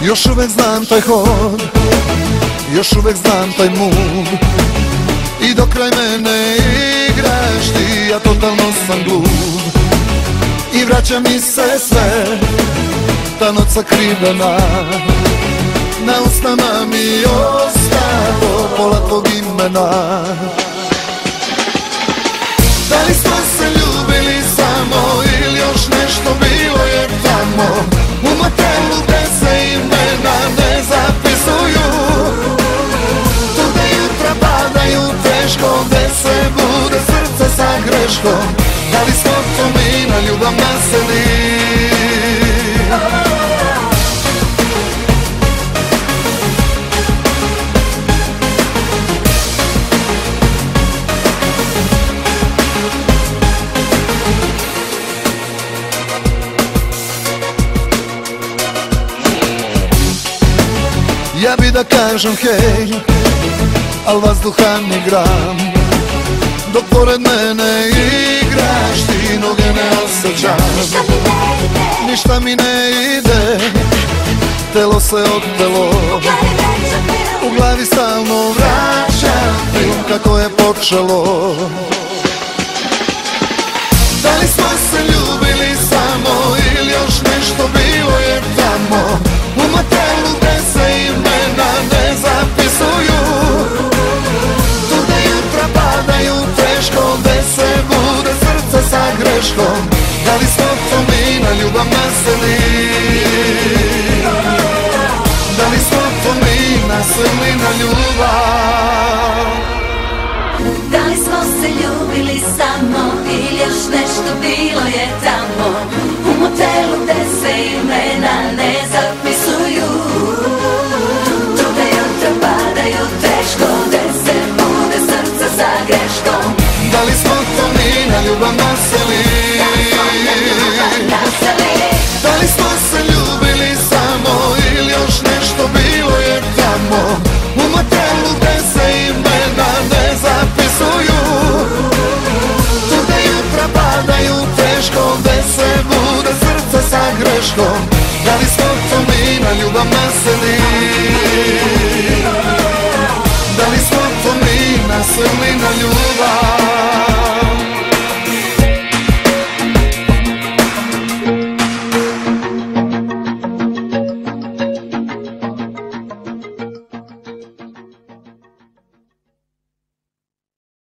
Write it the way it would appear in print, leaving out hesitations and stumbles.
Još uvek znam taj hod, još uvek znam taj move. I dok kraj mene igraš ti, ja totalno sam glup. I vraća mi se sve, ta noć sakrivena. Na usnama mi ostalo pola tvog imena. Da li smo se ljubili samo ili još nešto bilo je tamo? U motelu gde se imena ne zapisuju, tu gde jutra padaju teško, gde se bude srce sa greškom. Da li smo to mi na ljubav naseli? Ja bi da kažem hej, al vazduha ni gram. Dok pored mene igraš ti, noge ne osjećam. Ništa mi ne ide, telo se otelo. U glavi stalno vraćam film kako je počelo. Da li smo se ljubili samo ili još nešto bilo je tamo? U motelu gde se imena ne zapisuju, tu gde jutra padaju teško, gde se bude srce sa greškom. Da li smo to mi na ljubav naseli? Da li smo to mi naseli na ljubav? Da li smo se ljubili samo ili još nešto bilo je tamo? U motelu gde se imena ne zapisuju, tu gde jutra padaju teško, gde se bude srce sa greškom. Da li smo to mi na ljubav naseli? Da li smo se ljubili samo ili još nešto bilo je tamo? U motelu gde se imena ne zapisuju, tu gde jutra padaju teško, gde se bude srce sa greškom. Da li smo to mi na ljubav naseli? Da li smo to mi naseli na ljubav?